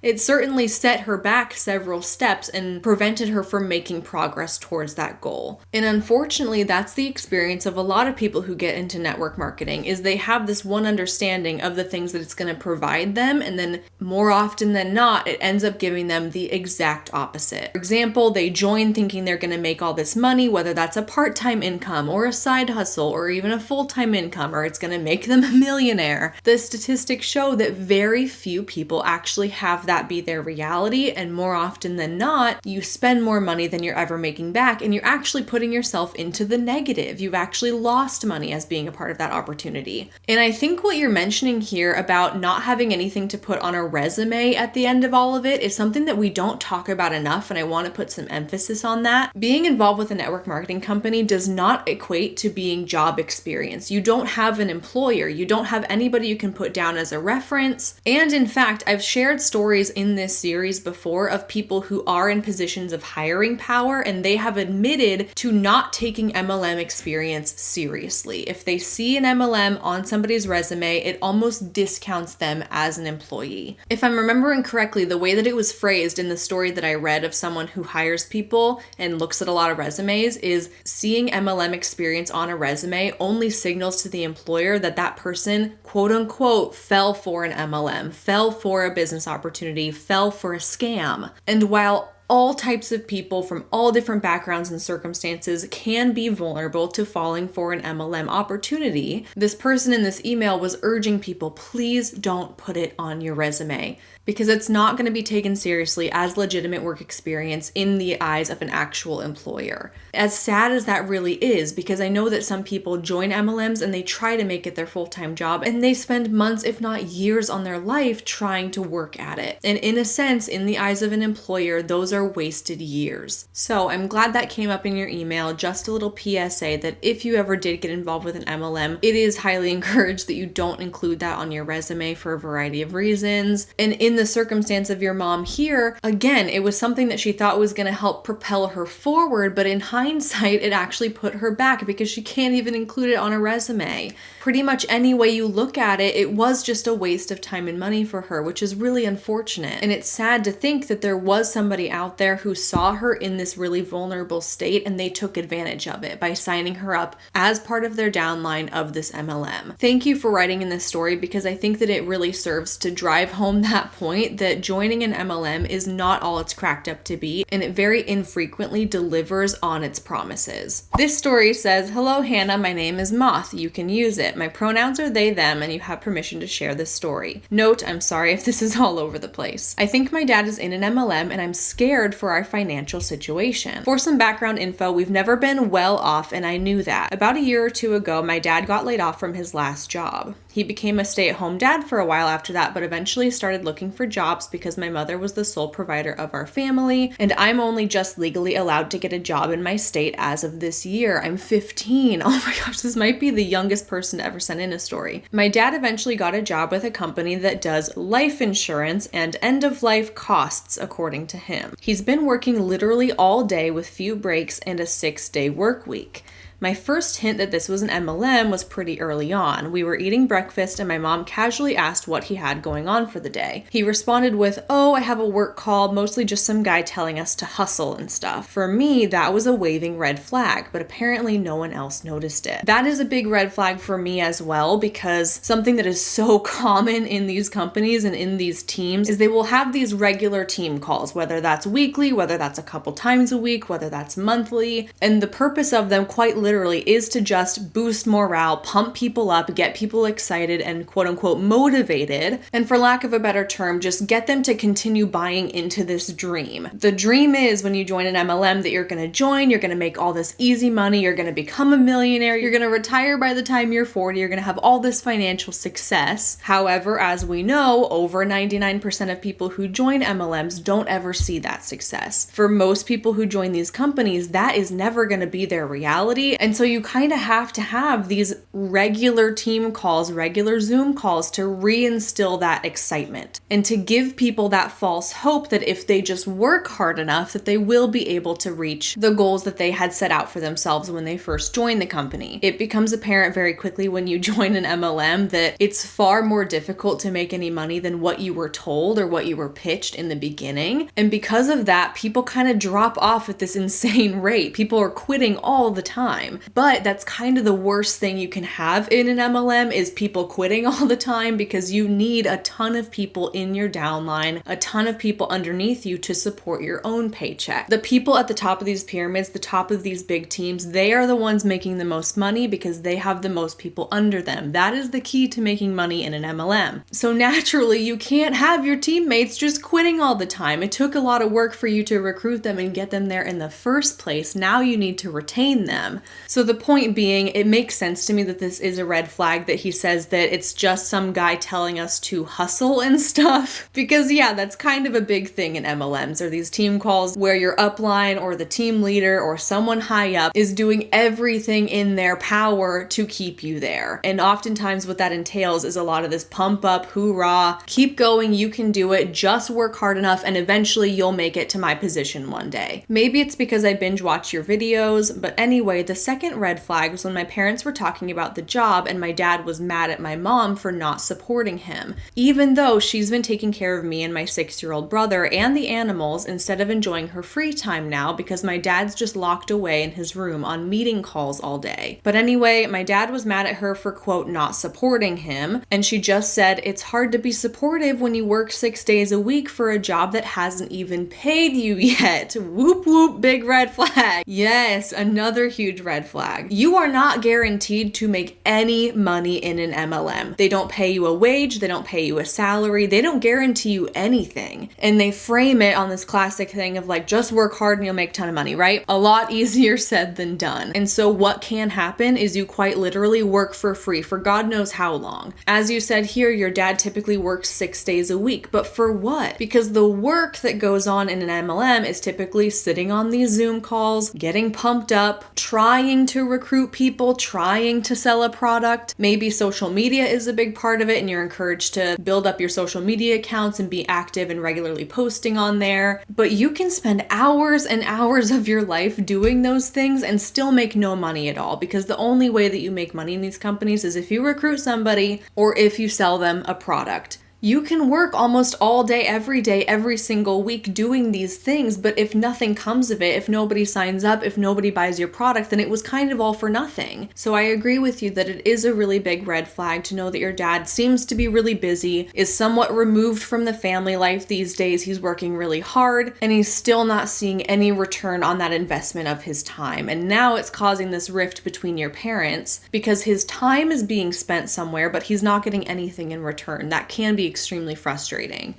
It certainly set her back several steps and prevented her from making progress towards that goal. And unfortunately, that's the experience of a lot of people who get into network marketing, is they have this one understanding of the things that it's going to provide them, and then more often than not, it ends up giving them the exact opposite. For example, they join thinking they're going to make all this money, whether that's a part-time income or a side hustle or even a full-time income, or it's going to make them a millionaire. The statistics show that very few people actually have that be their reality, and more often than not, you spend more money than you're ever making back, and you're actually putting yourself into the negative. You've actually lost money as being a part of that opportunity. And I think what you're mentioning here about not having anything to put on a resume at the end of all of it is something that we don't talk about enough, and I want to put some emphasis on that. Being involved with a network marketing company does not equate to being job experience. You don't have an employer. You don't have anybody you can put down as a reference. And in fact, I've shared stories stories in this series before of people who are in positions of hiring power and they have admitted to not taking MLM experience seriously. If they see an MLM on somebody's resume, it almost discounts them as an employee. If I'm remembering correctly, the way that it was phrased in the story that I read of someone who hires people and looks at a lot of resumes is seeing MLM experience on a resume only signals to the employer that that person, quote unquote, fell for an MLM, fell for a business opportunity, fell for a scam. And while all types of people from all different backgrounds and circumstances can be vulnerable to falling for an MLM opportunity, this person in this email was urging people, please don't put it on your resume, because it's not going to be taken seriously as legitimate work experience in the eyes of an actual employer. As sad as that really is, because I know that some people join MLMs and they try to make it their full-time job and they spend months, if not years on their life trying to work at it. And in a sense, in the eyes of an employer, those are wasted years. So I'm glad that came up in your email. Just a little PSA that if you ever did get involved with an MLM, it is highly encouraged that you don't include that on your resume for a variety of reasons. And in the circumstance of your mom here, again, it was something that she thought was going to help propel her forward, but in hindsight, it actually put her back because she can't even include it on a resume. Pretty much any way you look at it, it was just a waste of time and money for her, which is really unfortunate. And it's sad to think that there was somebody out there who saw her in this really vulnerable state and they took advantage of it by signing her up as part of their downline of this MLM. Thank you for writing in this story, because I think that it really serves to drive home that point that joining an MLM is not all it's cracked up to be, and it very infrequently delivers on its promises. This story says, "Hello Hannah, my name is Moth. You can use it. My pronouns are they, them, and you have permission to share this story. Note, I'm sorry if this is all over the place. I think my dad is in an MLM and I'm scared for our financial situation. For some background info, we've never been well off and I knew that. About a year or two ago, my dad got laid off from his last job. He became a stay-at-home dad for a while after that, but eventually started looking for jobs because my mother was the sole provider of our family, and I'm only just legally allowed to get a job in my state as of this year. I'm 15. Oh my gosh, this might be the youngest person to ever send in a story. My dad eventually got a job with a company that does life insurance and end-of-life costs, according to him. He's been working literally all day with few breaks and a 6-day work week. My first hint that this was an MLM was pretty early on. We were eating breakfast and my mom casually asked what he had going on for the day. He responded with, "Oh, I have a work call, mostly just some guy telling us to hustle and stuff." For me, that was a waving red flag, but apparently no one else noticed it. That is a big red flag for me as well, because something that is so common in these companies and in these teams is they will have these regular team calls, whether that's weekly, whether that's a couple times a week, whether that's monthly, and the purpose of them quite literally is to just boost morale, pump people up, get people excited and quote unquote motivated, and for lack of a better term, just get them to continue buying into this dream. The dream is when you join an MLM that you're going to join, you're going to make all this easy money, you're going to become a millionaire, you're going to retire by the time you're 40, you're going to have all this financial success. However, as we know, over 99% of people who join MLMs don't ever see that success. For most people who join these companies, that is never going to be their reality. And so you kind of have to have these regular team calls, regular Zoom calls to reinstill that excitement and to give people that false hope that if they just work hard enough, that they will be able to reach the goals that they had set out for themselves when they first joined the company. It becomes apparent very quickly when you join an MLM that it's far more difficult to make any money than what you were told or what you were pitched in the beginning. And because of that, people kind of drop off at this insane rate. People are quitting all the time. But that's kind of the worst thing you can have in an MLM is people quitting all the time, because you need a ton of people in your downline, a ton of people underneath you to support your own paycheck. The people at the top of these pyramids, the top of these big teams, they are the ones making the most money because they have the most people under them. That is the key to making money in an MLM. So naturally, you can't have your teammates just quitting all the time. It took a lot of work for you to recruit them and get them there in the first place. Now you need to retain them. So the point being, it makes sense to me that this is a red flag that he says that it's just some guy telling us to hustle and stuff. Because yeah, that's kind of a big thing in MLMs, or these team calls where your upline or the team leader or someone high up is doing everything in their power to keep you there. And oftentimes what that entails is a lot of this pump up, hoorah, keep going, you can do it, just work hard enough and eventually you'll make it to my position one day. Maybe it's because I binge watch your videos, but anyway, the second red flag was when my parents were talking about the job and my dad was mad at my mom for not supporting him, even though she's been taking care of me and my 6-year-old brother and the animals instead of enjoying her free time now because my dad's just locked away in his room on meeting calls all day. But anyway, my dad was mad at her for, quote, not supporting him, and she just said, it's hard to be supportive when you work 6 days a week for a job that hasn't even paid you yet. Whoop whoop, big red flag. Yes, another huge red flag. You are not guaranteed to make any money in an MLM. They don't pay you a wage, they don't pay you a salary, they don't guarantee you anything. And they frame it on this classic thing of like, just work hard and you'll make a ton of money, right? A lot easier said than done. And so what can happen is you quite literally work for free for God knows how long. As you said here, your dad typically works 6 days a week, but for what? Because the work that goes on in an MLM is typically sitting on these Zoom calls, getting pumped up, trying to recruit people, trying to sell a product. Maybe social media is a big part of it and you're encouraged to build up your social media accounts and be active and regularly posting on there. But you can spend hours and hours of your life doing those things and still make no money at all, because the only way that you make money in these companies is if you recruit somebody or if you sell them a product. You can work almost all day, every single week doing these things, but if nothing comes of it, if nobody signs up, if nobody buys your product, then it was kind of all for nothing. So I agree with you that it is a really big red flag to know that your dad seems to be really busy, is somewhat removed from the family life these days. He's working really hard and he's still not seeing any return on that investment of his time. And now it's causing this rift between your parents because his time is being spent somewhere, but he's not getting anything in return. That can be extremely frustrating.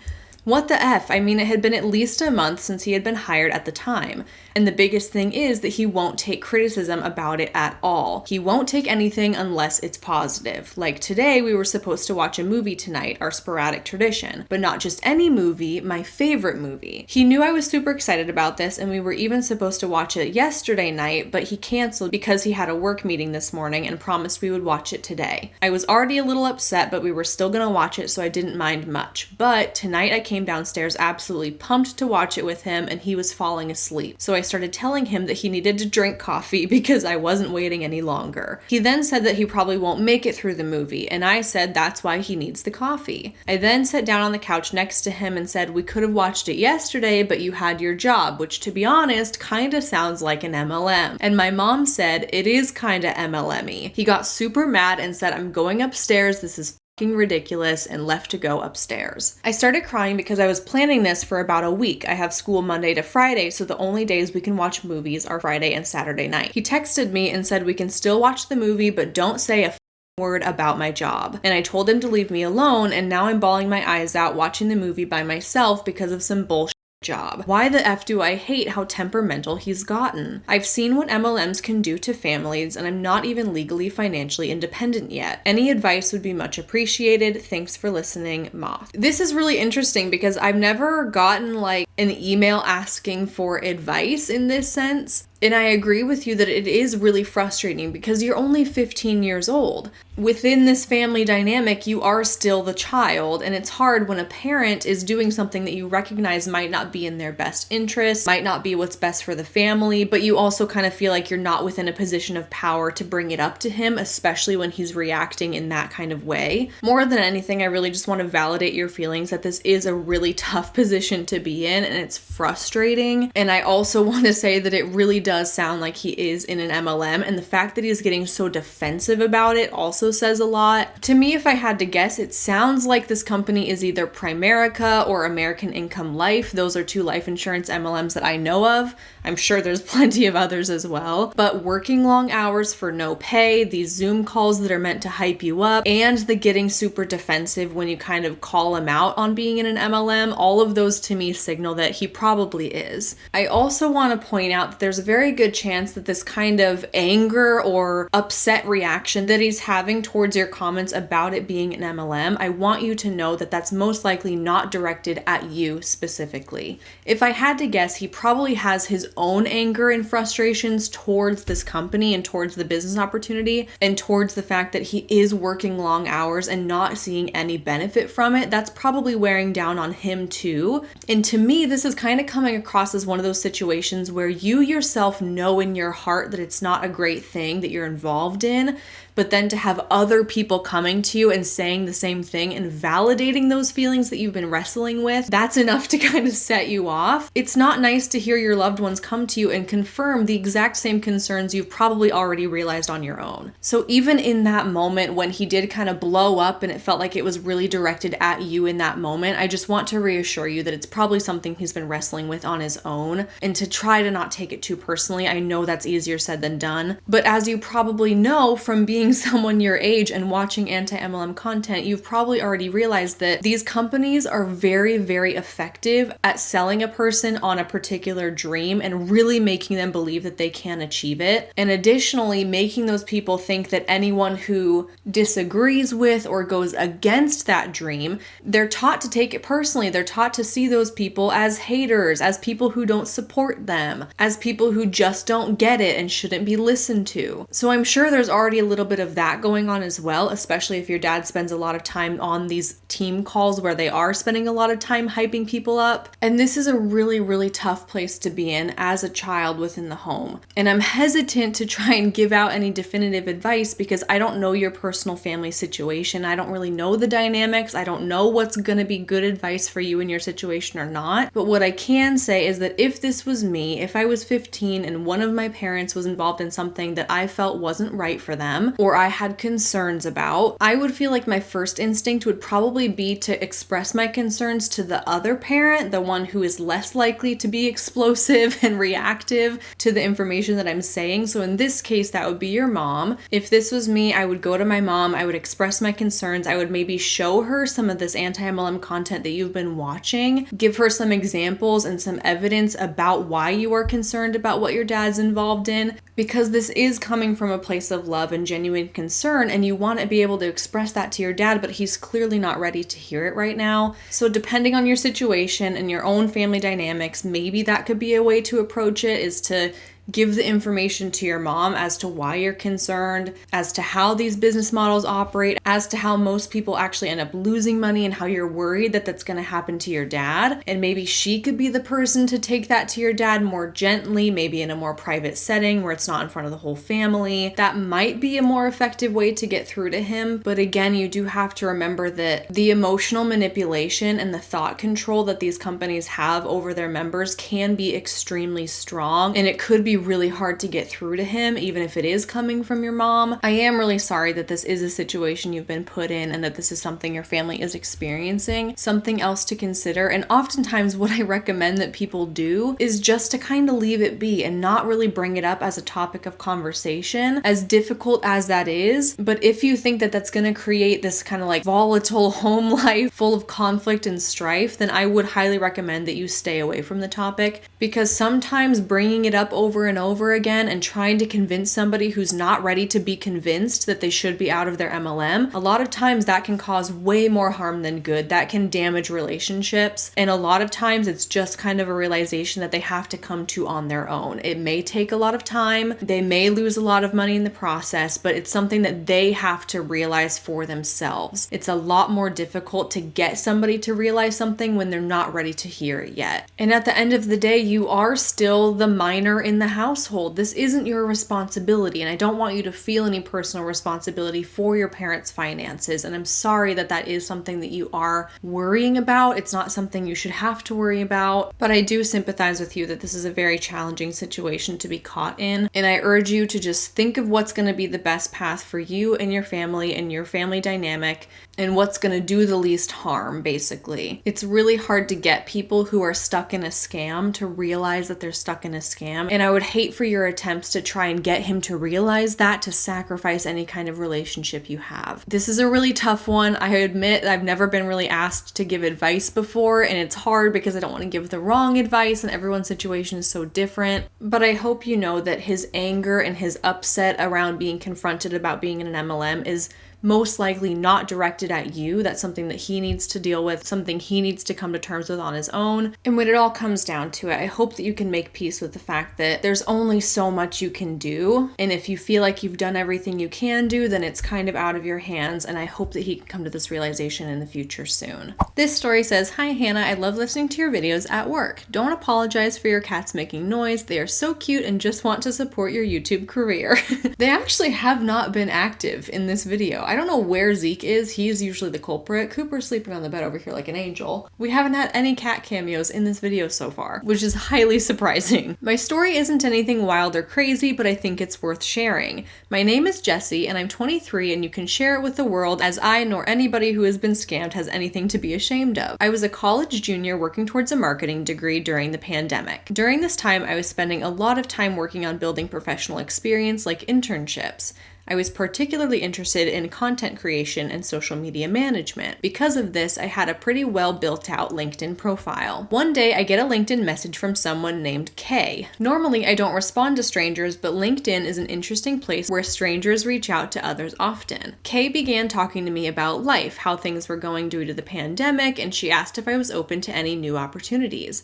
What the F? I mean, it had been at least a month since he had been hired at the time. And the biggest thing is that he won't take criticism about it at all. He won't take anything unless it's positive. Like today, we were supposed to watch a movie tonight, our sporadic tradition. But not just any movie, my favorite movie. He knew I was super excited about this, and we were even supposed to watch it yesterday night, but he canceled because he had a work meeting this morning and promised we would watch it today. I was already a little upset, but we were still gonna watch it, so I didn't mind much. But tonight I came downstairs absolutely pumped to watch it with him, and he was falling asleep. So I started telling him that he needed to drink coffee because I wasn't waiting any longer. He then said that he probably won't make it through the movie, and I said that's why he needs the coffee. I then sat down on the couch next to him and said, we could have watched it yesterday, but you had your job, which to be honest, kinda sounds like an MLM. And my mom said, it is kinda MLM-y. He got super mad and said, I'm going upstairs, this is ridiculous, and left to go upstairs. I started crying because I was planning this for about a week. I have school Monday to Friday, so the only days we can watch movies are Friday and Saturday night. He texted me and said we can still watch the movie, but don't say a word about my job. And I told him to leave me alone, and now I'm bawling my eyes out watching the movie by myself because of some bullshit job. Why the F do I hate how temperamental he's gotten? I've seen what MLMs can do to families, and I'm not even legally financially independent yet. Any advice would be much appreciated. Thanks for listening, Moth. This is really interesting because I've never gotten like an email asking for advice in this sense. And I agree with you that it is really frustrating because you're only 15 years old. Within this family dynamic, you are still the child, and it's hard when a parent is doing something that you recognize might not be in their best interest, might not be what's best for the family, but you also kind of feel like you're not within a position of power to bring it up to him, especially when he's reacting in that kind of way. More than anything, I really just want to validate your feelings that this is a really tough position to be in, and it's frustrating. And I also want to say that it really does sound like he is in an MLM, and the fact that he's getting so defensive about it also says a lot. To me, if I had to guess, it sounds like this company is either Primerica or American Income Life. Those are two life insurance MLMs that I know of. I'm sure there's plenty of others as well. But working long hours for no pay, these Zoom calls that are meant to hype you up, and the getting super defensive when you kind of call him out on being in an MLM, all of those to me signal that he probably is. I also want to point out that there's a very very good chance that this kind of anger or upset reaction that he's having towards your comments about it being an MLM, I want you to know that that's most likely not directed at you specifically. If I had to guess, he probably has his own anger and frustrations towards this company and towards the business opportunity and towards the fact that he is working long hours and not seeing any benefit from it. That's probably wearing down on him too. And to me, this is kind of coming across as one of those situations where you yourself know in your heart that it's not a great thing that you're involved in, but then to have other people coming to you and saying the same thing and validating those feelings that you've been wrestling with, that's enough to kind of set you off. It's not nice to hear your loved ones come to you and confirm the exact same concerns you've probably already realized on your own. So even in that moment when he did kind of blow up and it felt like it was really directed at you in that moment, I just want to reassure you that it's probably something he's been wrestling with on his own, and to try to not take it too personally. I know that's easier said than done, but as you probably know from being someone your age and watching anti-MLM content, you've probably already realized that these companies are very, very effective at selling a person on a particular dream and really making them believe that they can achieve it. And additionally, making those people think that anyone who disagrees with or goes against that dream, they're taught to take it personally. They're taught to see those people as haters, as people who don't support them, as people who just don't get it and shouldn't be listened to. So I'm sure there's already a little bit of that going on as well, especially if your dad spends a lot of time on these team calls where they are spending a lot of time hyping people up. And this is a really, really tough place to be in as a child within the home. And I'm hesitant to try and give out any definitive advice because I don't know your personal family situation. I don't really know the dynamics. I don't know what's going to be good advice for you in your situation or not. But what I can say is that if this was me, if I was 15 and one of my parents was involved in something that I felt wasn't right for them, or I had concerns about, I would feel like my first instinct would probably be to express my concerns to the other parent, the one who is less likely to be explosive and reactive to the information that I'm saying. So in this case, that would be your mom. If this was me, I would go to my mom, I would express my concerns, I would maybe show her some of this anti-MLM content that you've been watching, give her some examples and some evidence about why you are concerned about what your dad's involved in, because this is coming from a place of love and genuine concern, and you want to be able to express that to your dad, but he's clearly not ready to hear it right now. So depending on your situation and your own family dynamics, maybe that could be a way to approach it, is to give the information to your mom as to why you're concerned, as to how these business models operate, as to how most people actually end up losing money and how you're worried that that's going to happen to your dad. And maybe she could be the person to take that to your dad more gently, maybe in a more private setting where it's not in front of the whole family. That might be a more effective way to get through to him. But again, you do have to remember that the emotional manipulation and the thought control that these companies have over their members can be extremely strong, and it could be really hard to get through to him, even if it is coming from your mom. I am really sorry that this is a situation you've been put in and that this is something your family is experiencing. Something else to consider, and oftentimes what I recommend that people do, is just to kind of leave it be and not really bring it up as a topic of conversation, as difficult as that is. But if you think that that's going to create this kind of like volatile home life full of conflict and strife, then I would highly recommend that you stay away from the topic, because sometimes bringing it up over and over again and trying to convince somebody who's not ready to be convinced that they should be out of their MLM, a lot of times that can cause way more harm than good. That can damage relationships, and a lot of times it's just kind of a realization that they have to come to on their own. It may take a lot of time, they may lose a lot of money in the process, but it's something that they have to realize for themselves. It's a lot more difficult to get somebody to realize something when they're not ready to hear it yet. And at the end of the day, you are still the minor in the household. This isn't your responsibility, and I don't want you to feel any personal responsibility for your parents' finances. And I'm sorry that that is something that you are worrying about. It's not something you should have to worry about, but I do sympathize with you that this is a very challenging situation to be caught in. And I urge you to just think of what's going to be the best path for you and your family dynamic, and what's going to do the least harm, basically. It's really hard to get people who are stuck in a scam to realize that they're stuck in a scam. And I would would hate for your attempts to try and get him to realize that to sacrifice any kind of relationship you have. This is a really tough one. I admit I've never been really asked to give advice before, and it's hard because I don't want to give the wrong advice and everyone's situation is so different. But I hope you know that his anger and his upset around being confronted about being in an MLM is most likely not directed at you. That's something that he needs to deal with, something he needs to come to terms with on his own. And when it all comes down to it, I hope that you can make peace with the fact that there's only so much you can do. And if you feel like you've done everything you can do, then it's kind of out of your hands. And I hope that he can come to this realization in the future soon. This story says, "Hi Hannah, I love listening to your videos at work. Don't apologize for your cats making noise. They are so cute and just want to support your YouTube career." They actually have not been active in this video. I don't know where Zeke is. He's usually the culprit. Cooper's sleeping on the bed over here like an angel. We haven't had any cat cameos in this video so far, which is highly surprising. My story isn't anything wild or crazy, but I think it's worth sharing. My name is Jessie and I'm 23, and you can share it with the world, as I nor anybody who has been scammed has anything to be ashamed of. I was a college junior working towards a marketing degree during the pandemic. During this time, I was spending a lot of time working on building professional experience like internships. I was particularly interested in content creation and social media management. Because of this, I had a pretty well built out LinkedIn profile. One day, I get a LinkedIn message from someone named Kay. Normally, I don't respond to strangers, but LinkedIn is an interesting place where strangers reach out to others often. Kay began talking to me about life, how things were going due to the pandemic, and she asked if I was open to any new opportunities.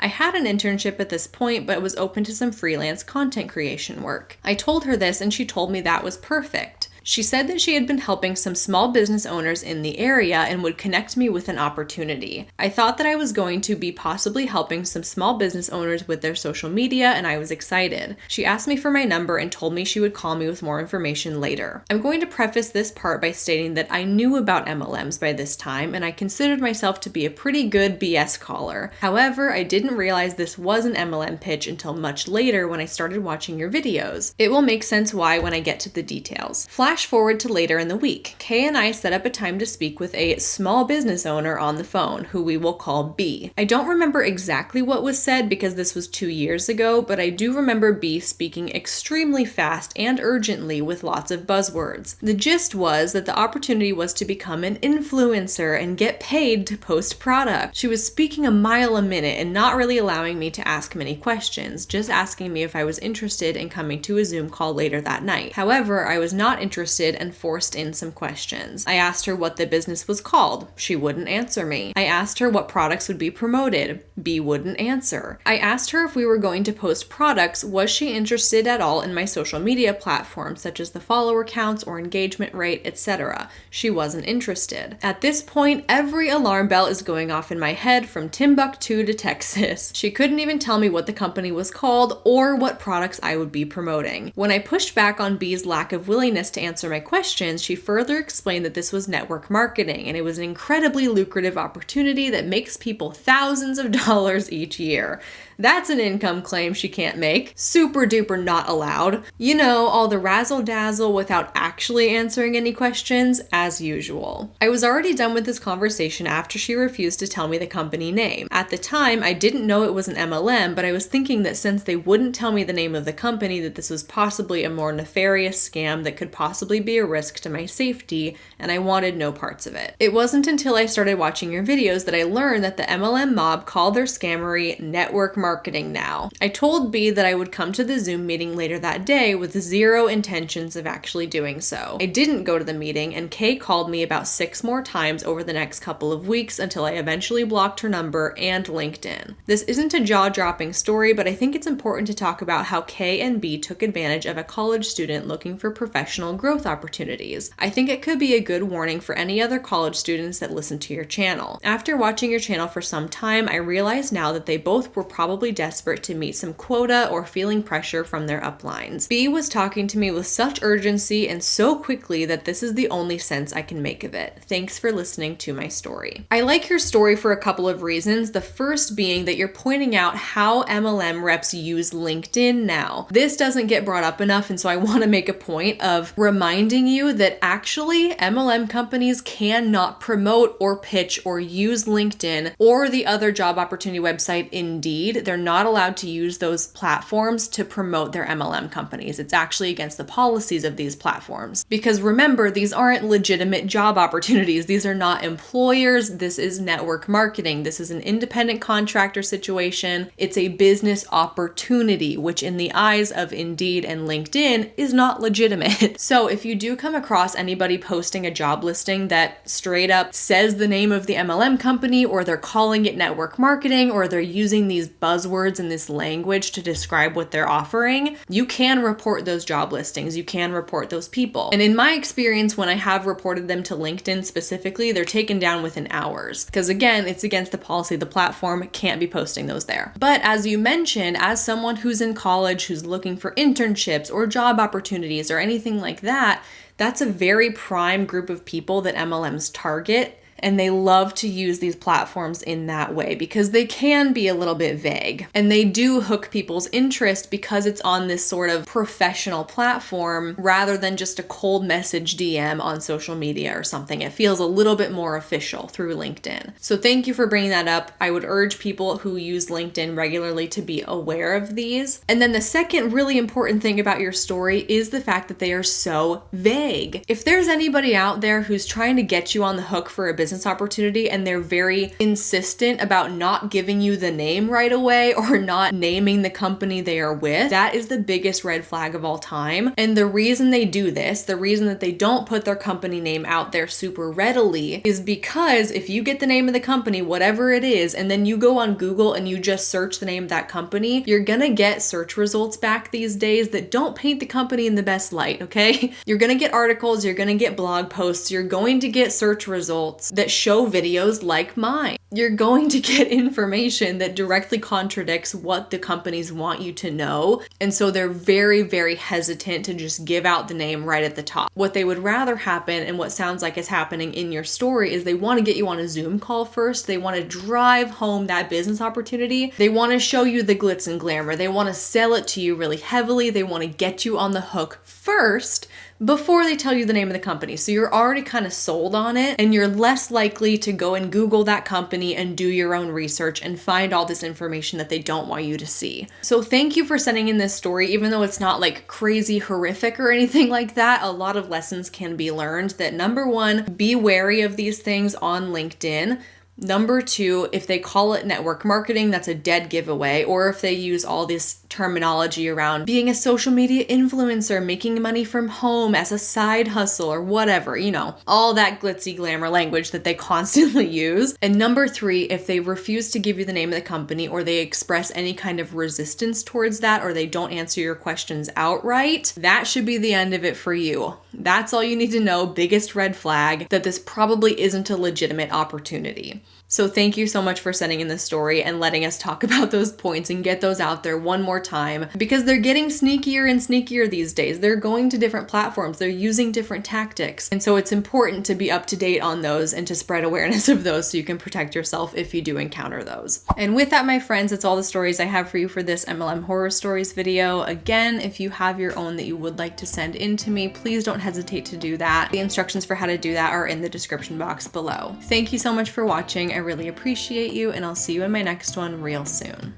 I had an internship at this point, but was open to some freelance content creation work. I told her this, and she told me that was perfect. She said that she had been helping some small business owners in the area and would connect me with an opportunity. I thought that I was going to be possibly helping some small business owners with their social media, and I was excited. She asked me for my number and told me she would call me with more information later. I'm going to preface this part by stating that I knew about MLMs by this time, and I considered myself to be a pretty good BS caller. However, I didn't realize this was an MLM pitch until much later when I started watching your videos. It will make sense why when I get to the details. Flash forward to later in the week. Kay and I set up a time to speak with a small business owner on the phone, who we will call B. I don't remember exactly what was said because this was 2 years ago, but I do remember B speaking extremely fast and urgently with lots of buzzwords. The gist was that the opportunity was to become an influencer and get paid to post product. She was speaking a mile a minute and not really allowing me to ask many questions, just asking me if I was interested in coming to a Zoom call later that night. However, I was not interested and forced in some questions. I asked her what the business was called. She wouldn't answer me. I asked her what products would be promoted. B wouldn't answer. I asked her if we were going to post products, was she interested at all in my social media platforms, such as the follower counts or engagement rate, etc. She wasn't interested. At this point, every alarm bell is going off in my head from Timbuktu to Texas. She couldn't even tell me what the company was called or what products I would be promoting. When I pushed back on B's lack of willingness to answer my questions, she further explained that this was network marketing and it was an incredibly lucrative opportunity that makes people thousands of dollars each year. That's an income claim she can't make. Super duper not allowed. You know, all the razzle dazzle without actually answering any questions, as usual. I was already done with this conversation after she refused to tell me the company name. At the time, I didn't know it was an MLM, but I was thinking that since they wouldn't tell me the name of the company, that this was possibly a more nefarious scam that could possibly be a risk to my safety, and I wanted no parts of it. It wasn't until I started watching your videos that I learned that the MLM mob call their scammery network marketing now. I told B that I would come to the Zoom meeting later that day with zero intentions of actually doing so. I didn't go to the meeting, and Kay called me about 6 more times over the next couple of weeks until I eventually blocked her number and LinkedIn. This isn't a jaw-dropping story, but I think it's important to talk about how Kay and B took advantage of a college student looking for professional growth opportunities. I think it could be a good warning for any other college students that listen to your channel. After watching your channel for some time, I realize now that they both were probably desperate to meet some quota or feeling pressure from their uplines. B was talking to me with such urgency and so quickly that this is the only sense I can make of it. Thanks for listening to my story. I like your story for a couple of reasons. The first being that you're pointing out how MLM reps use LinkedIn now. This doesn't get brought up enough, and so I want to make a point of reminding reminding you that actually MLM companies cannot promote or pitch or use LinkedIn or the other job opportunity website Indeed. They're not allowed to use those platforms to promote their MLM companies. It's actually against the policies of these platforms. Because remember, these aren't legitimate job opportunities. These are not employers. This is network marketing. This is an independent contractor situation. It's a business opportunity, which in the eyes of Indeed and LinkedIn is not legitimate. So if you do come across anybody posting a job listing that straight up says the name of the MLM company, or they're calling it network marketing, or they're using these buzzwords and this language to describe what they're offering, you can report those job listings. You can report those people. And in my experience, when I have reported them to LinkedIn specifically, they're taken down within hours. Because again, it's against the policy. The platform can't be posting those there. But as you mentioned, as someone who's in college, who's looking for internships or job opportunities or anything like that, that's a very prime group of people that MLMs target. And they love to use these platforms in that way because they can be a little bit vague. And they do hook people's interest because it's on this sort of professional platform rather than just a cold message DM on social media or something. It feels a little bit more official through LinkedIn. So thank you for bringing that up. I would urge people who use LinkedIn regularly to be aware of these. And then the second really important thing about your story is the fact that they are so vague. If there's anybody out there who's trying to get you on the hook for a business opportunity and they're very insistent about not giving you the name right away or not naming the company they are with, that is the biggest red flag of all time. And the reason they do this, the reason that they don't put their company name out there super readily, is because if you get the name of the company, whatever it is, and then you go on Google and you just search the name of that company, you're gonna get search results back these days that don't paint the company in the best light, okay? You're gonna get articles, you're gonna get blog posts, you're going to get search results that show videos like mine. You're going to get information that directly contradicts what the companies want you to know. And so they're very, very hesitant to just give out the name right at the top. What they would rather happen, and what sounds like is happening in your story, is they want to get you on a Zoom call first. They want to drive home that business opportunity. They want to show you the glitz and glamour. They want to sell it to you really heavily. They want to get you on the hook first before they tell you the name of the company. So you're already kind of sold on it, and you're less likely to go and Google that company and do your own research and find all this information that they don't want you to see. So thank you for sending in this story. Even though it's not like crazy horrific or anything like that, a lot of lessons can be learned. That number one, be wary of these things on LinkedIn. Number two, if they call it network marketing, that's a dead giveaway. Or if they use all this terminology around being a social media influencer, making money from home as a side hustle or whatever, you know, all that glitzy glamour language that they constantly use. And number three, if they refuse to give you the name of the company, or they express any kind of resistance towards that, or they don't answer your questions outright, that should be the end of it for you. That's all you need to know. Biggest red flag that this probably isn't a legitimate opportunity. So thank you so much for sending in this story and letting us talk about those points and get those out there one more time, because they're getting sneakier and sneakier these days. They're going to different platforms. They're using different tactics. And so it's important to be up to date on those and to spread awareness of those so you can protect yourself if you do encounter those. And with that, my friends, it's all the stories I have for you for this MLM Horror Stories video. Again, if you have your own that you would like to send in to me, please don't hesitate to do that. The instructions for how to do that are in the description box below. Thank you so much for watching. I really appreciate you, and I'll see you in my next one real soon.